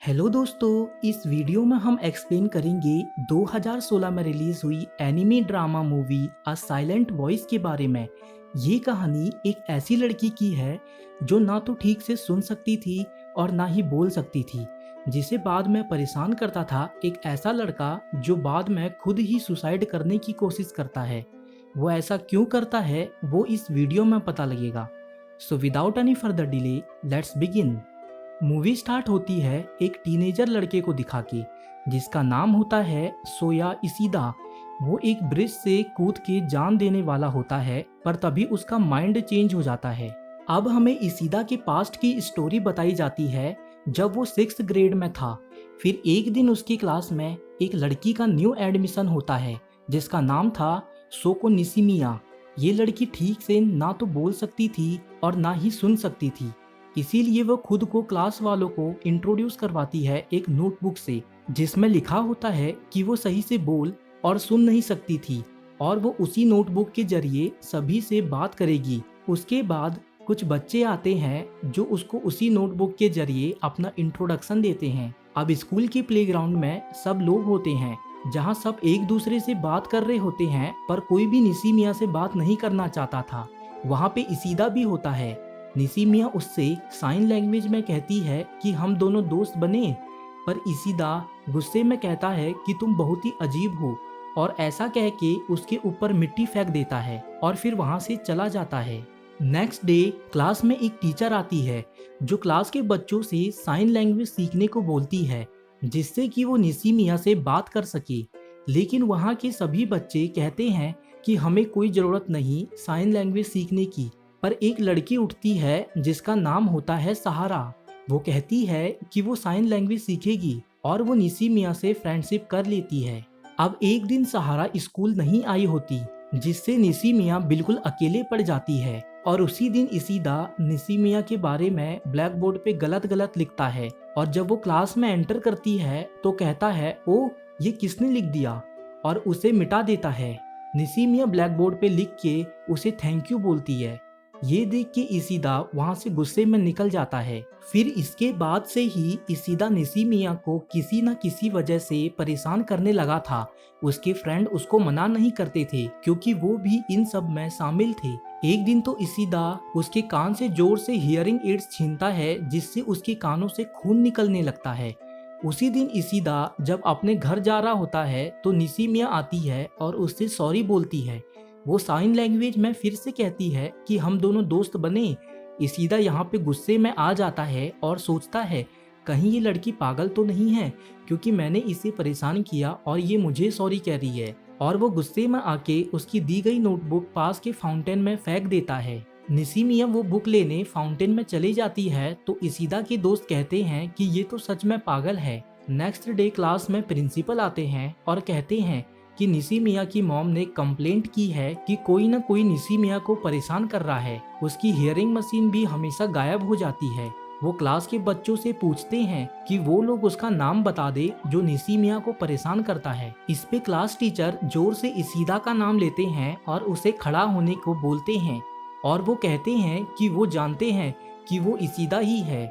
Hello दोस्तों, इस video में हम एक्सप्लेन करेंगे 2016 में रिलीज हुई anime drama movie a silent voice के बारे में। ये कहानी एक ऐसी लड़की की है जो ना तो ठीक से सुन सकती थी और ना ही बोल सकती थी, जिसे बाद में परेशान करता था एक ऐसा लड़का जो बाद में खुद ही सुसाइड करने की कोशिश करता है। वो ऐसा क्यों करता है वो इस वीडियो में पता लगेगा। So without any further delay let's begin. Movie start होती है एक टीनेजर लड़के को दिखा के, जिसका नाम होता है सोया इसीदा। वो एक ब्रिज से कूद के जान देने वाला होता है, पर तभी उसका माइंड चेंज हो जाता है। अब हमें इसीदा के पास्ट की स्टोरी बताई जाती है जब वो 6th ग्रेड में था। फिर एक दिन उसकी क्लास में एक लड़की का न्यू एडमिशन होता है जिसका नाम था सोको निशिमिया। ये लड़की ठीक से ना तो बोल सकती थी और ना ही सुन सकती थी, इसीलिए वो खुद को क्लास वालों को इंट्रोड्यूस करवाती है एक नोटबुक से, जिसमें लिखा होता है कि वो सही से बोल और सुन नहीं सकती थी और वो उसी नोटबुक के जरिए सभी से बात करेगी। उसके बाद कुछ बच्चे आते हैं जो उसको उसी नोटबुक के जरिए अपना इंट्रोडक्शन देते हैं। अब स्कूल के प्लेग्राउंड में सब लोग होते हैं जहाँ सब एक दूसरे से बात कर रहे होते हैं, पर कोई भी निशिमिया से बात नहीं करना चाहता था। वहाँ पे इसीदा भी होता है। निशिमिया उससे साइन लैंग्वेज में कहती है कि हम दोनों दोस्त बने, पर इसीदा गुस्से में कहता है कि तुम बहुत ही अजीब हो और ऐसा कह के उसके ऊपर मिट्टी फेंक देता है और फिर वहां से चला जाता है। नेक्स्ट डे क्लास में एक टीचर आती है जो क्लास के बच्चों से साइन लैंग्वेज सीखने को बोलती है, जिससे कि वो निशिमिया से बात कर सके। लेकिन वहाँ के सभी बच्चे कहते हैं कि हमें कोई ज़रूरत नहीं साइन लैंग्वेज सीखने की। पर एक लड़की उठती है जिसका नाम होता है सहारा। वो कहती है कि वो साइन लैंग्वेज सीखेगी और वो निशिमिया से फ्रेंडशिप कर लेती है। अब एक दिन सहारा स्कूल नहीं आई होती, जिससे निशिमिया बिल्कुल अकेले पड़ जाती है और उसी दिन इसीदा निशिमिया के बारे में ब्लैक बोर्ड पे गलत गलत लिखता है और जब वो क्लास में एंटर करती है तो कहता है, ओ ये किसने लिख दिया, और उसे मिटा देता है। निशिमिया ब्लैक बोर्ड पे लिख के उसे थैंक यू बोलती है। ये देख के इसीदा वहां से गुस्से में निकल जाता है। फिर इसके बाद से ही इसीदा निशिमिया को किसी न किसी वजह से परेशान करने लगा था। उसके फ्रेंड उसको मना नहीं करते थे क्योंकि वो भी इन सब में शामिल थे। एक दिन तो इसीदा उसके कान से जोर से हियरिंग एड्स छीनता है, जिससे उसके कानों से खून निकलने लगता है। उसी दिन इसीदा जब अपने घर जा रहा होता है तो निशिमिया आती है और उससे सॉरी बोलती है। वो साइन लैंग्वेज में फिर से कहती है कि हम दोनों दोस्त बने। इसीदा यहाँ पे गुस्से में आ जाता है और सोचता है कहीं ये लड़की पागल तो नहीं है, क्योंकि मैंने इसे परेशान किया और ये मुझे सॉरी कह रही है। और वो गुस्से में आके उसकी दी गई नोटबुक पास के फाउंटेन में फेंक देता है। निशिमिया वो बुक लेने फाउंटेन में चली जाती है तो इसीदा के दोस्त कहते हैं कि ये तो सच में पागल है। नेक्स्ट डे क्लास में प्रिंसिपल आते हैं और कहते हैं कि निशिमिया की मॉम ने कंप्लेंट की है कि कोई न कोई निशिमिया को परेशान कर रहा है। उसकी हियरिंग मशीन भी हमेशा गायब हो जाती है। वो क्लास के बच्चों से पूछते हैं कि वो लोग उसका नाम बता दे जो निशिमिया को परेशान करता है। इस पे क्लास टीचर जोर से इसीदा का नाम लेते हैं और उसे खड़ा होने को बोलते हैं और वो कहते हैं कि वो जानते हैं कि वो इसीदा ही है।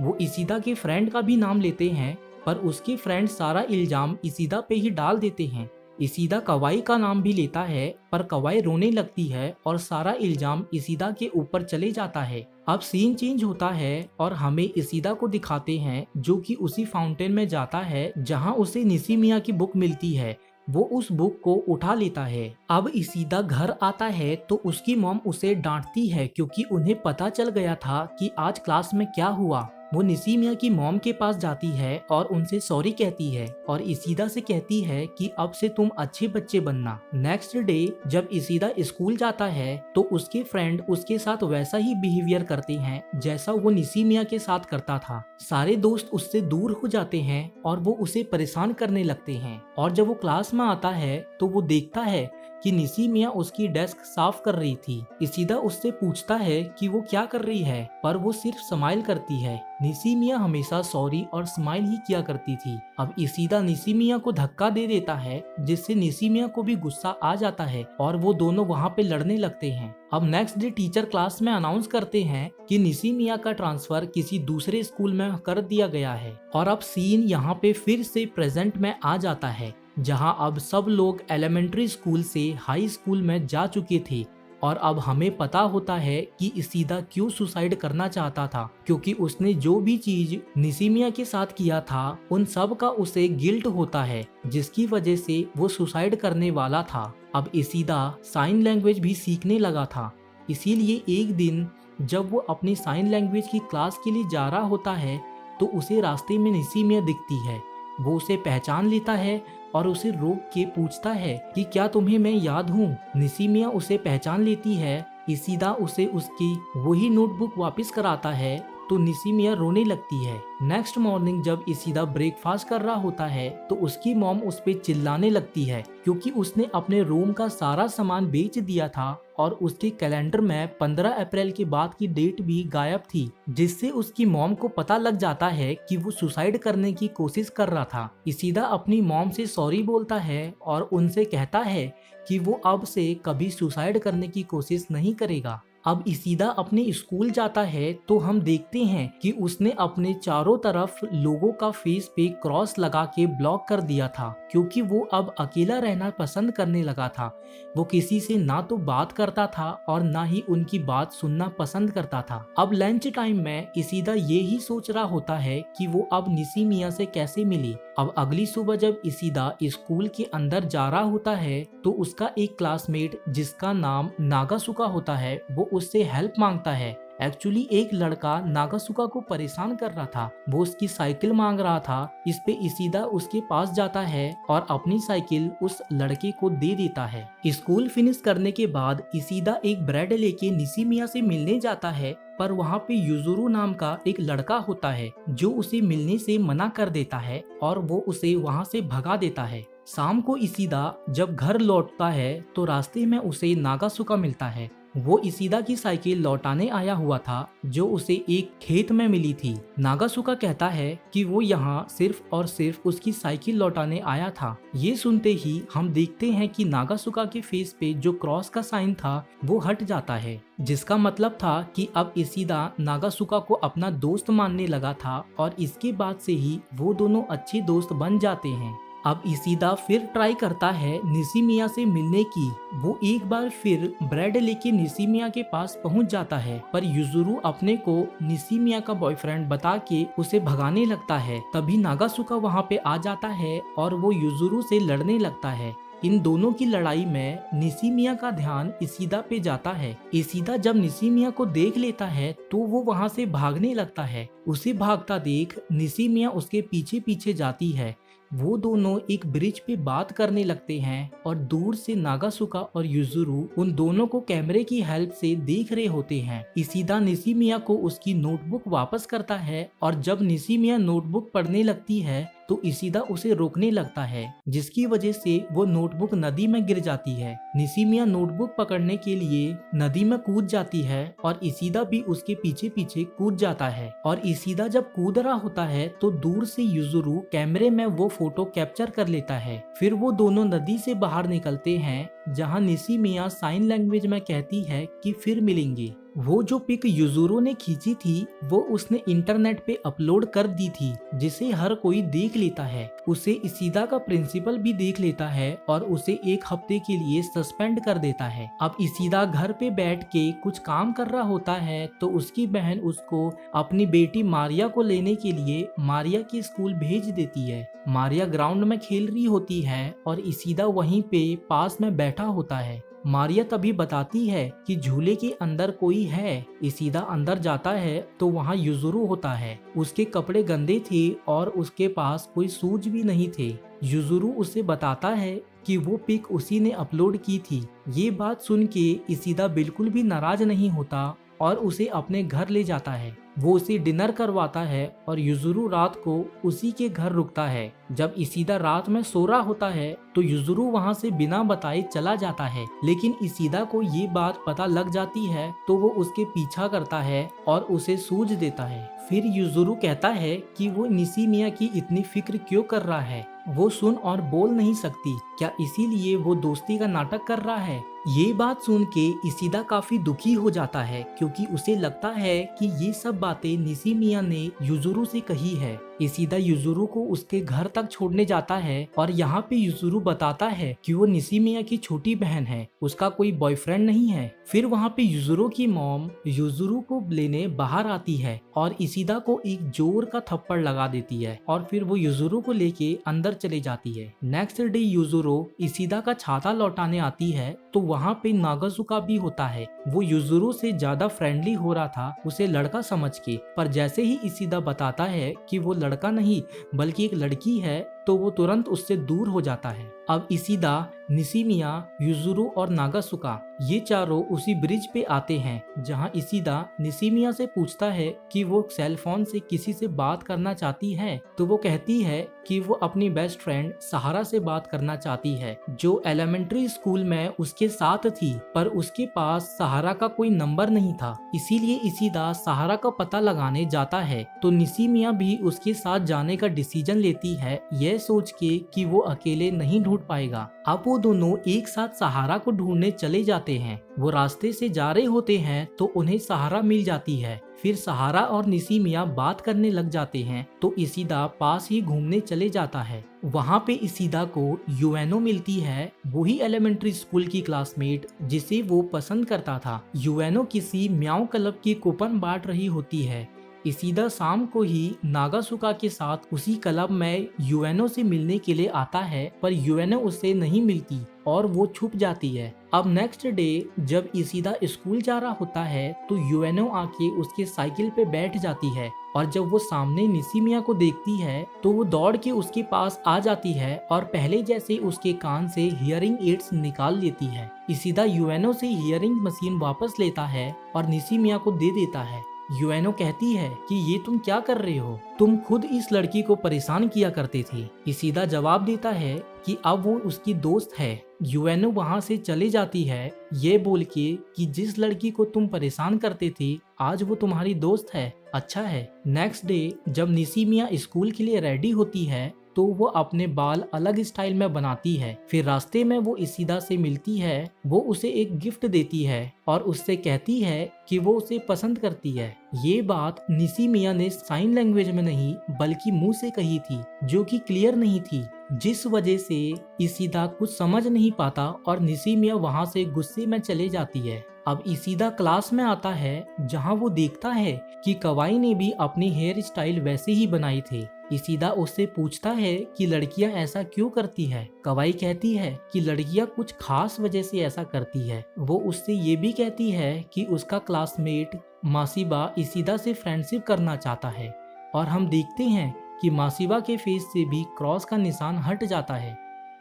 वो इसीदा के फ्रेंड का भी नाम लेते हैं, पर उसके फ्रेंड सारा इल्जाम इसीदा पे ही डाल देते हैं। इसीदा कवाई का नाम भी लेता है, पर कवाई रोने लगती है और सारा इल्जाम इसीदा के ऊपर चले जाता है। अब सीन चेंज होता है और हमें इसीदा को दिखाते हैं जो कि उसी फाउंटेन में जाता है जहां उसे निशिमिया की बुक मिलती है। वो उस बुक को उठा लेता है। अब इसीदा घर आता है तो उसकी मॉम उसे डांटती है क्योंकि उन्हें पता चल गया था कि आज क्लास में क्या हुआ। वो निशिमिया की मॉम के पास जाती है और उनसे सॉरी कहती है और इसीदा से कहती है कि अब से तुम अच्छे बच्चे बनना। नेक्स्ट डे जब इसीदा स्कूल जाता है तो उसके फ्रेंड उसके साथ वैसा ही बिहेवियर करते हैं जैसा वो निशिमिया के साथ करता था। सारे दोस्त उससे दूर हो जाते हैं और वो उसे परेशान करने लगते हैं। और जब वो क्लास में आता है तो वो देखता है कि निशिमिया उसकी डेस्क साफ कर रही थी। इशिदा उससे पूछता है कि वो क्या कर रही है, पर वो सिर्फ स्माइल करती है। निशिमिया हमेशा सॉरी और स्माइल ही किया करती थी। अब इशिदा निशिमिया को धक्का दे देता है, जिससे निशिमिया को भी गुस्सा आ जाता है और वो दोनों वहाँ पे लड़ने लगते हैं। अब नेक्स्ट डे टीचर क्लास में अनाउंस करते हैं कि निशिमिया का ट्रांसफर किसी दूसरे स्कूल में कर दिया गया है। और अब सीन यहाँ पे फिर से प्रेजेंट में आ जाता है, जहाँ अब सब लोग एलिमेंट्री स्कूल से हाई स्कूल में जा चुके थे। और अब हमें पता होता है कि इशिदा क्यों सुसाइड करना चाहता था, क्योंकि उसने जो भी चीज निशिमिया के साथ किया था उन सब का उसे गिल्ट होता है, जिसकी वजह से वो सुसाइड करने वाला था। अब इशिदा साइन लैंग्वेज भी सीखने लगा था, इसीलिए एक दिन जब वो अपनी साइन लैंग्वेज की क्लास के लिए जा रहा होता है तो उसे रास्ते में निशिमिया दिखती है। वो उसे पहचान लेता है और उसे रोक के पूछता है कि क्या तुम्हें मैं याद हूँ। निशिमिया उसे पहचान लेती है। इशिदा उसे उसकी वही नोटबुक वापस कराता है तो निशिमिया रोने लगती है। नेक्स्ट मॉर्निंग जब इशिदा ब्रेकफास्ट कर रहा होता है तो उसकी मॉम उस पे चिल्लाने लगती है, क्योंकि उसने अपने रूम का सारा सामान बेच दिया था और उसके कैलेंडर में 15 अप्रैल के बाद की डेट भी गायब थी, जिससे उसकी मॉम को पता लग जाता है कि वो सुसाइड करने की कोशिश कर रहा था। इशिदा अपनी मॉम से सॉरी बोलता है और उनसे कहता है कि वो अब से कभी सुसाइड करने की कोशिश नहीं करेगा। अब इशिदा अपने स्कूल जाता है तो हम देखते हैं कि उसने अपने चारों तरफ लोगों का फेस पे क्रॉस लगा के ब्लॉक कर दिया था, क्योंकि वो अब अकेला रहना पसंद करने लगा था। वो किसी से ना तो बात करता था और ना ही उनकी बात सुनना पसंद करता था। अब लंच टाइम में इशिदा ये ही सोच रहा होता है कि वो अब निशिमिया से कैसे मिले। अब अगली सुबह जब इशिदा स्कूल के अंदर जा रहा होता है तो उसका एक क्लासमेट जिसका नाम नागासुका होता है वो उससे हेल्प मांगता है। एक्चुअली एक लड़का नागासुका को परेशान कर रहा था, वो उसकी साइकिल मांग रहा था। इस पे इशिदा उसके पास जाता है और अपनी साइकिल उस लड़के को दे देता है। स्कूल फिनिश करने के बाद इशिदा एक ब्रेड लेके निशिमिया से मिलने जाता है, पर वहाँ पे युजुरू नाम का एक लड़का होता है जो उसे मिलने से मना कर देता है और वो उसे वहाँ से भगा देता है। शाम को इशिदा जब घर लौटता है तो रास्ते में उसे नागासुका मिलता है। वो इशिदा की साइकिल लौटाने आया हुआ था जो उसे एक खेत में मिली थी। नागासुका कहता है कि वो यहाँ सिर्फ और सिर्फ उसकी साइकिल लौटाने आया था। ये सुनते ही हम देखते हैं कि नागासुका के फेस पे जो क्रॉस का साइन था वो हट जाता है, जिसका मतलब था कि अब इशिदा नागासुका को अपना दोस्त मानने लगा था और इसके बाद से ही वो दोनों अच्छे दोस्त बन जाते हैं। अब इशिदा फिर ट्राई करता है निशिमिया से मिलने की। वो एक बार फिर ब्रेड लेके निशिमिया के पास पहुंच जाता है, पर युजुरू अपने को निशिमिया का बॉयफ्रेंड बता के उसे भगाने लगता है। तभी नागासुका वहां पे आ जाता है और वो युजुरू से लड़ने लगता है। इन दोनों की लड़ाई में निशिमिया का ध्यान इशिदा पे जाता है। इशिदा जब निशिमिया को देख लेता है तो वो वहां से भागने लगता है। उसे भागता देख निशिमिया उसके पीछे पीछे जाती है। वो दोनों एक ब्रिज पे बात करने लगते हैं और दूर से नागासुका और युजुरू उन दोनों को कैमरे की हेल्प से देख रहे होते हैं। इशिदा निशिमिया को उसकी नोटबुक वापस करता है और जब निशिमिया नोटबुक पढ़ने लगती है तो इशिदा उसे रोकने लगता है, जिसकी वजह से वो नोटबुक नदी में गिर जाती है। निशिमिया नोटबुक पकड़ने के लिए नदी में कूद जाती है और इशिदा भी उसके पीछे पीछे कूद जाता है। और इशिदा जब कूद रहा होता है तो दूर से युजुरू कैमरे में वो फोटो कैप्चर कर लेता है। फिर वो दोनों नदी से बाहर निकलते हैं, जहाँ निशिमिया साइन लैंग्वेज में कहती है कि फिर मिलेंगे। वो जो पिक युजुरू ने खींची थी वो उसने इंटरनेट पे अपलोड कर दी थी, जिसे हर कोई देख लेता है। उसे इशिदा का प्रिंसिपल भी देख लेता है और उसे एक हफ्ते के लिए सस्पेंड कर देता है। अब इशिदा घर पे बैठ के कुछ काम कर रहा होता है तो उसकी बहन उसको अपनी बेटी मारिया को लेने के लिए मारिया के स्कूल भेज देती है। मारिया ग्राउंड में खेल रही होती है और इशिदा वहीं पे पास में बैठा होता है। मारिया तभी बताती है कि झूले के अंदर कोई है। इशिदा अंदर जाता है तो वहाँ युजुरू होता है। उसके कपड़े गंदे थे और उसके पास कोई शूज भी नहीं थे। युजुरू उसे बताता है कि वो पिक उसी ने अपलोड की थी। ये बात सुन के इशिदा बिल्कुल भी नाराज नहीं होता और उसे अपने घर ले जाता है। वो उसे डिनर करवाता है और युजुरू रात को उसी के घर रुकता है। जब इशिदा रात में सो रहा होता है तो युजुरू वहाँ से बिना बताए चला जाता है, लेकिन इशिदा को ये बात पता लग जाती है तो वो उसके पीछा करता है और उसे सूझ देता है। फिर युजुरू कहता है कि वो निशिमिया की इतनी फिक्र क्यों कर रहा है, वो सुन और बोल नहीं सकती, क्या इसीलिए वो दोस्ती का नाटक कर रहा है। ये बात सुन के इशिदा काफी दुखी हो जाता है क्योंकि उसे लगता है कि ये सब बातें निशिमिया ने युजुरू से कही है। इशिदा युजुरू को उसके घर तक छोड़ने जाता है और यहाँ पे युजुरू बताता है कि वो निशिमिया की छोटी बहन है, उसका कोई बॉयफ्रेंड नहीं है। फिर वहाँ पे युजुरू की मॉम युजुरू को लेने बाहर आती है और इशिदा को एक जोर का थप्पड़ लगा देती है और फिर वो युजुरू को लेके अंदर चले जाती है। नेक्स्ट डे युजुरू इशिदा का छाता लौटाने आती है तो वहाँ पे नागाजुका भी होता है। वो युजुरू से ज्यादा फ्रेंडली हो रहा था उसे लड़का समझ के, पर जैसे ही इशिदा बताता है कि वो लड़का नहीं बल्कि एक लड़की है तो वो तुरंत उससे दूर हो जाता है। अब इशिदा, निशिमिया, युजुरू और नागासुका ये चारों उसी ब्रिज पे आते हैं जहां इशिदा निशिमिया से पूछता है कि वो सेल फोन से किसी से बात करना चाहती है तो वो कहती है कि वो अपनी बेस्ट फ्रेंड सहारा से बात करना चाहती है जो एलिमेंट्री स्कूल में उसके साथ थी, पर उसके पास सहारा का कोई नंबर नहीं था। इसीलिए इशिदा सहारा का पता लगाने जाता है तो निशिमिया भी उसके साथ जाने का डिसीजन लेती है, यह सोच के कि वो अकेले नहीं ढूंढ पाएगा। अब वो दोनों एक साथ सहारा को ढूंढने चले जाते हैं। वो रास्ते से जा रहे होते हैं तो उन्हें सहारा मिल जाती है। फिर सहारा और निशिमिया बात करने लग जाते हैं तो इशिदा पास ही घूमने चले जाता है। वहाँ पे इशिदा को यूएनओ मिलती है, वही एलिमेंट्री स्कूल की क्लासमेट जिसे वो पसंद करता था। यूएनओ किसी म्याओ क्लब की कूपन बांट रही होती है। इशिदा शाम को ही नागासुका के साथ उसी क्लब में यूएनओ से मिलने के लिए आता है, पर यूएनओ उसे नहीं मिलती और वो छुप जाती है। अब नेक्स्ट डे जब इशिदा स्कूल जा रहा होता है तो यूएनओ आके उसके साइकिल पे बैठ जाती है और जब वो सामने निशिमिया को देखती है तो वो दौड़ के उसके पास आ जाती है और पहले जैसे उसके कान से हियरिंग एड्स निकाल लेती है। इशिदा यूएनओ से हियरिंग मशीन वापस लेता है और निशिमिया को दे देता है। यूएनओ कहती है कि ये तुम क्या कर रहे हो, तुम खुद इस लड़की को परेशान किया करते थे। इशिदा जवाब देता है कि अब वो उसकी दोस्त है। यूएनओ वहाँ से चले जाती है ये बोल के कि जिस लड़की को तुम परेशान करते थे आज वो तुम्हारी दोस्त है, अच्छा है। नेक्स्ट डे जब निशिमिया स्कूल के लिए रेडी होती है तो वो अपने बाल अलग स्टाइल में बनाती है। फिर रास्ते में वो इशिदा से मिलती है, वो उसे एक गिफ्ट देती है और उससे कहती है कि वो उसे पसंद करती है। ये बात निशिमिया ने साइन लैंग्वेज में नहीं बल्कि मुंह से कही थी जो कि क्लियर नहीं थी, जिस वजह से इशिदा कुछ समझ नहीं पाता और निशिमिया वहाँ से गुस्से में चले जाती है। अब इशिदा क्लास में आता है जहाँ वो देखता है कि कवाई ने भी अपनी हेयर स्टाइल वैसे ही बनाई थी। इशिदा उससे पूछता है कि लड़कियां ऐसा क्यों करती है। कवाई कहती है कि लड़कियां कुछ खास वजह से ऐसा करती है। वो उससे ये भी कहती है कि उसका क्लासमेट मासिबा इशिदा से फ्रेंडशिप करना चाहता है और हम देखते हैं कि मासिबा के फेस से भी क्रॉस का निशान हट जाता है।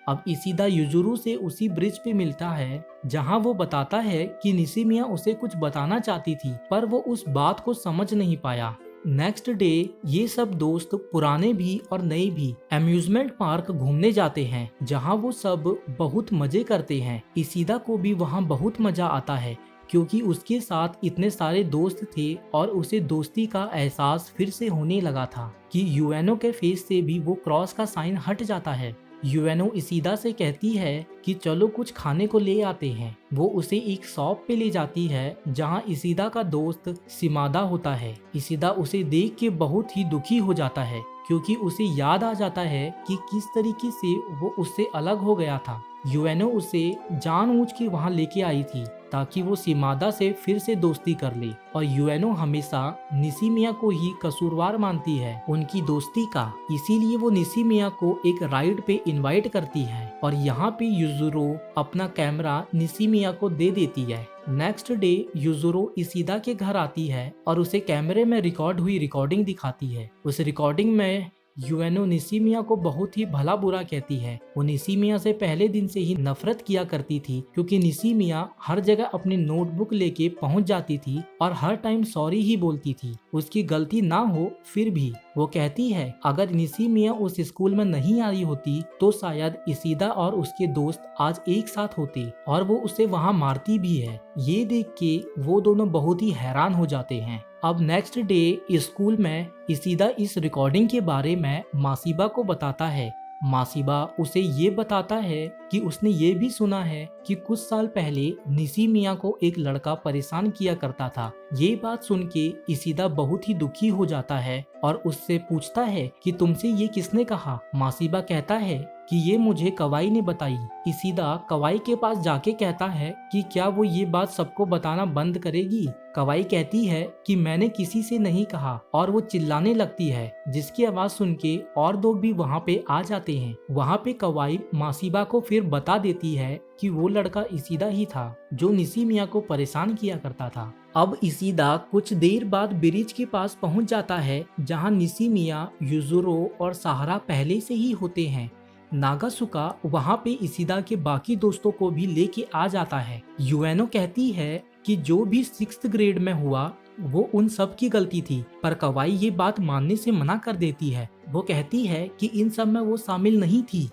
अब इशिदा युजुरू से उसी ब्रिज पे मिलता है जहां वो बताता है कि निशिमिया उसे कुछ बताना चाहती थी पर वो उस बात को समझ नहीं पाया। नेक्स्ट डे ये सब दोस्त पुराने भी और नए भी अम्यूजमेंट पार्क घूमने जाते हैं जहां वो सब बहुत मजे करते हैं। इशिदा को भी वहां बहुत मजा आता है क्योंकि उसके साथ इतने सारे दोस्त थे और उसे दोस्ती का एहसास फिर से होने लगा था कि यूएनओ के फेस से भी वो क्रॉस का साइन हट जाता है। यूएनओ इशिदा से कहती है कि चलो कुछ खाने को ले आते हैं। वो उसे एक शॉप पे ले जाती है जहां इशिदा का दोस्त सिमादा होता है। इशिदा उसे देख के बहुत ही दुखी हो जाता है क्योंकि उसे याद आ जाता है कि किस तरीके से वो उससे अलग हो गया था। यूएनओ उसे जानबूझ के वहां लेके आई थी ताकि वो सिमादा से फिर से दोस्ती कर ले और यूएनओ हमेशा निशिमिया को ही कसूरवार मानती है उनकी दोस्ती का। इसीलिए वो निशिमिया को एक राइड पे इनवाइट करती है और यहाँ पे युजुरो अपना कैमरा निशिमिया को दे देती है। नेक्स्ट डे युजुरो इशिदा के घर आती है और उसे कैमरे में रिकॉर्ड हुई रिकॉर्डिंग दिखाती है। उस रिकॉर्डिंग में यूएनो निशिमिया को बहुत ही भला बुरा कहती है। वो निशिमिया से पहले दिन से ही नफरत किया करती थी क्योंकि निशिमिया हर जगह अपनी नोटबुक लेके पहुंच जाती थी और हर टाइम सॉरी ही बोलती थी, उसकी गलती ना हो फिर भी। वो कहती है अगर निशिमिया उस स्कूल में नहीं आई होती तो शायद इशिदा और उसके दोस्त आज एक साथ होते और वो उसे वहाँ मारती भी है। ये देख के वो दोनों बहुत ही हैरान हो जाते हैं। अब नेक्स्ट डे स्कूल में इशिदा इस रिकॉर्डिंग के बारे में मासिबा को बताता है। मासिबा उसे ये बताता है कि उसने ये भी सुना है कि कुछ साल पहले निशिमिया को एक लड़का परेशान किया करता था। ये बात सुन के इशिदा बहुत ही दुखी हो जाता है और उससे पूछता है कि तुमसे ये किसने कहा। मासिबा कहता है कि ये मुझे कवाई ने बताई। इशिदा कवाई के पास जाके कहता है कि क्या वो ये बात सबको बताना बंद करेगी। कवाई कहती है कि मैंने किसी से नहीं कहा और वो चिल्लाने लगती है, जिसकी आवाज सुन के और लोग भी वहाँ पे आ जाते हैं। वहाँ पे कवाई मासिबा को फिर बता देती है कि वो लड़का इशिदा ही था जो निशिमिया को परेशान किया करता था। अब इशिदा कुछ देर बाद ब्रिज के पास पहुँच जाता है जहाँ निशिमिया, युजुरो और सहारा पहले से ही होते हैं। नागासुका वहाँ पे इशिदा के बाकी दोस्तों को भी लेके आ जाता है। यूएनो कहती है कि जो भी 6th ग्रेड में हुआ वो उन सब की गलती थी, पर कवाई ये बात मानने से मना कर देती है। वो कहती है कि इन सब में वो शामिल नहीं थी।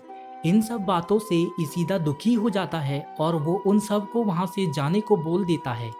इन सब बातों से इशिदा दुखी हो जाता है और वो उन सब को वहाँ से जाने को बोल देता है।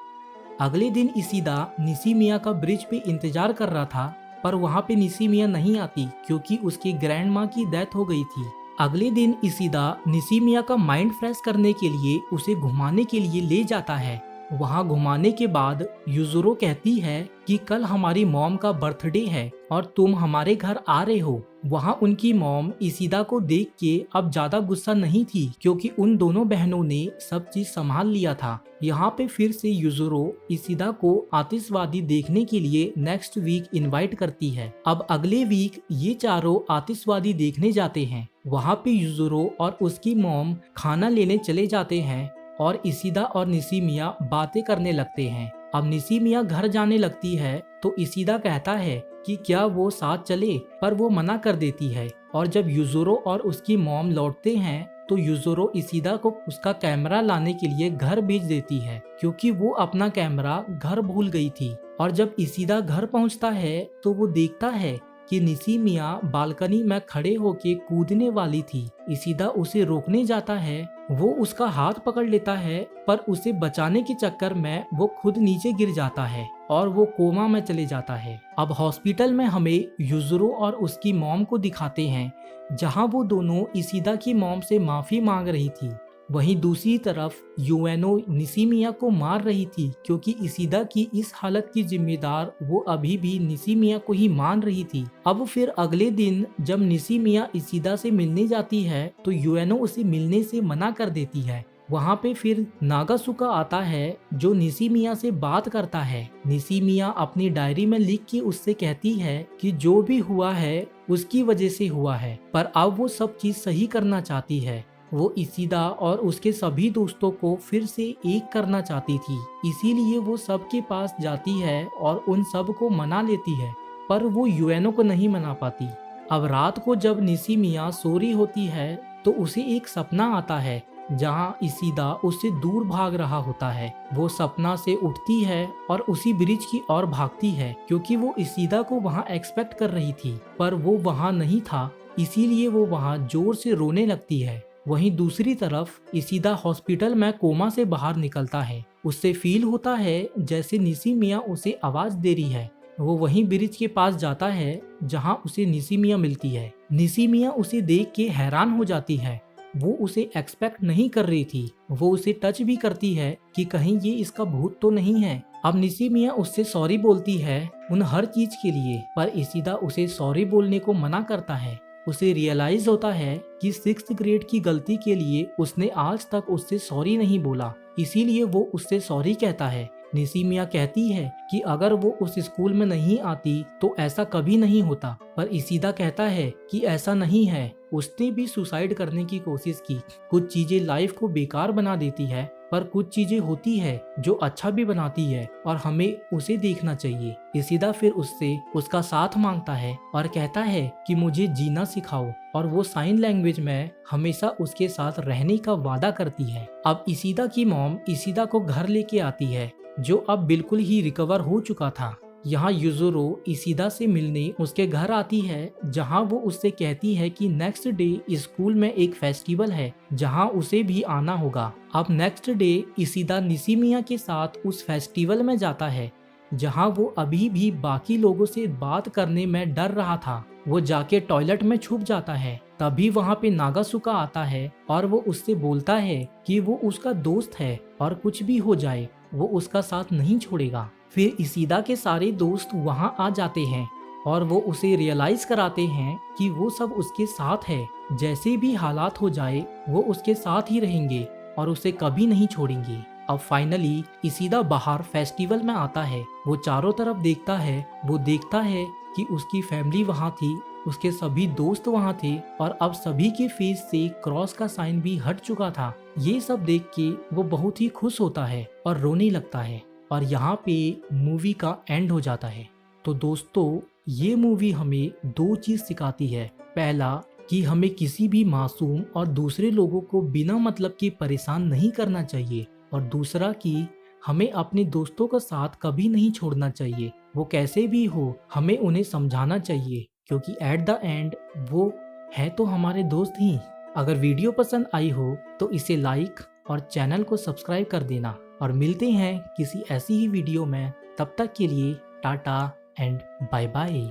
अगले दिन इशिदा निशिमिया का ब्रिज पे इंतजार कर रहा था, पर वहाँ पे निशिमिया नहीं आती क्योंकि उसकी ग्रैंड माँ की डेथ हो गई थी। अगले दिन इशिदा निशिमिया का माइंड फ्रेश करने के लिए उसे घुमाने के लिए ले जाता है। वहाँ घुमाने के बाद युजुरो कहती है कि कल हमारी मॉम का बर्थडे है और तुम हमारे घर आ रहे हो। वहाँ उनकी मॉम इशिदा को देख के अब ज्यादा गुस्सा नहीं थी क्योंकि उन दोनों बहनों ने सब चीज संभाल लिया था। यहाँ पे फिर से युजुरो इशिदा को आतिशबाजी देखने के लिए नेक्स्ट वीक इनवाइट करती है। अब अगले वीक ये चारों आतिशबाजी देखने जाते हैं। वहाँ पे युजुरो और उसकी मॉम खाना लेने चले जाते हैं और इशिदा और निशिमिया बातें करने लगते हैं। अब निशिमिया घर जाने लगती है तो इशिदा कहता है कि क्या वो साथ चले, पर वो मना कर देती है। और जब युजुरो और उसकी मॉम लौटते हैं तो युजुरो इशिदा को उसका कैमरा लाने के लिए घर भेज देती है क्योंकि वो अपना कैमरा घर भूल गई थी। और जब इशिदा घर पहुंचता है तो वो देखता है कि निशिमिया बालकनी में खड़े होके कूदने वाली थी। इशिदा उसे रोकने जाता है, वो उसका हाथ पकड़ लेता है, पर उसे बचाने के चक्कर में वो खुद नीचे गिर जाता है और वो कोमा में चले जाता है। अब हॉस्पिटल में हमें युजुरो और उसकी मॉम को दिखाते हैं जहां वो दोनों इशिदा की मॉम से माफी मांग रही थी। वहीं दूसरी तरफ यूएनो निशिमिया को मार रही थी क्योंकि इशिदा की इस हालत की जिम्मेदार वो अभी भी निशिमिया को ही मान रही थी। अब फिर अगले दिन जब निशिमिया इशिदा से मिलने जाती है तो यूएनो उसे मिलने से मना कर देती है। वहाँ पे फिर नागासुका आता है जो निशिमिया से बात करता है। निशिमिया अपनी डायरी में लिख के उससे कहती है कि जो भी हुआ है उसकी वजह से हुआ है, पर अब वो सब चीज सही करना चाहती है। वो इशिदा और उसके सभी दोस्तों को फिर से एक करना चाहती थी, इसीलिए वो सबके पास जाती है और उन सब को मना लेती है, पर वो यूएनो को नहीं मना पाती। अब रात को जब निशिमिया सो रही होती है तो उसे एक सपना आता है जहां इशिदा उससे दूर भाग रहा होता है। वो सपना से उठती है और उसी ब्रिज की ओर भागती है क्योंकि वो इशिदा को वहां एक्सपेक्ट कर रही थी, पर वो वहां नहीं था, इसीलिए वो वहां जोर से रोने लगती है। वहीं दूसरी तरफ इशिदा हॉस्पिटल में कोमा से बाहर निकलता है। उससे फील होता है जैसे निशिमिया उसे आवाज दे रही है। वो वहीं ब्रिज के पास जाता है जहां उसे निशिमिया मिलती है। निशिमिया उसे देख के हैरान हो जाती है, वो उसे एक्सपेक्ट नहीं कर रही थी। वो उसे टच भी करती है कि कहीं ये इसका भूत तो नहीं है। अब निशिमिया उससे सॉरी बोलती है उन हर चीज के लिए, पर इशिदा उसे सॉरी बोलने को मना करता है। उसे रियलाइज होता है कि 6th ग्रेड की गलती के लिए उसने आज तक उससे सॉरी नहीं बोला, इसीलिए वो उससे सॉरी कहता है। निशिमिया कहती है कि अगर वो उस स्कूल में नहीं आती तो ऐसा कभी नहीं होता, पर इशिदा कहता है कि ऐसा नहीं है, उसने भी सुसाइड करने की कोशिश की। कुछ चीजें लाइफ को बेकार बना देती है, पर कुछ चीजें होती है जो अच्छा भी बनाती है और हमें उसे देखना चाहिए। इशिदा फिर उससे उसका साथ मांगता है और कहता है कि मुझे जीना सिखाओ, और वो साइन लैंग्वेज में हमेशा उसके साथ रहने का वादा करती है। अब इशिदा की मॉम इशिदा को घर लेके आती है, जो अब बिल्कुल ही रिकवर हो चुका था। यहाँ युजुरो इशिदा से मिलने उसके घर आती है, जहाँ वो उससे कहती है कि नेक्स्ट डे स्कूल में एक फेस्टिवल है जहाँ उसे भी आना होगा। अब नेक्स्ट डे इशिदा निशिमिया के साथ उस फेस्टिवल में जाता है, जहाँ वो अभी भी बाकी लोगों से बात करने में डर रहा था। वो जाके टॉयलेट में छुप जाता है। तभी वहाँ पे नागासुका आता है और वो उससे बोलता है कि वो उसका दोस्त है और कुछ भी हो जाए वो उसका साथ नहीं छोड़ेगा। फिर इशिदा के सारे दोस्त वहाँ आ जाते हैं और वो उसे रियलाइज कराते हैं कि वो सब उसके साथ है। जैसे भी हालात हो जाए वो उसके साथ ही रहेंगे और उसे कभी नहीं छोड़ेंगे। अब फाइनली इशिदा बाहर फेस्टिवल में आता है। वो चारों तरफ देखता है। वो देखता है कि उसकी फैमिली वहाँ थी, उसके सभी दोस्त वहाँ थे और अब सभी के फेस से क्रॉस का साइन भी हट चुका था। ये सब देख के वो बहुत ही खुश होता है और रोने लगता है, और यहाँ पे मूवी का एंड हो जाता है। तो दोस्तों, ये मूवी हमें दो चीज सिखाती है। पहला कि हमें किसी भी मासूम और दूसरे लोगों को बिना मतलब के परेशान नहीं करना चाहिए, और दूसरा कि हमें अपने दोस्तों का साथ कभी नहीं छोड़ना चाहिए। वो कैसे भी हो हमें उन्हें समझाना चाहिए, क्योंकि एट द एंड वो है तो हमारे दोस्त ही। अगर वीडियो पसंद आई हो तो इसे लाइक और चैनल को सब्सक्राइब कर देना, और मिलते हैं किसी ऐसी ही वीडियो में। तब तक के लिए टाटा एंड बाय बाय।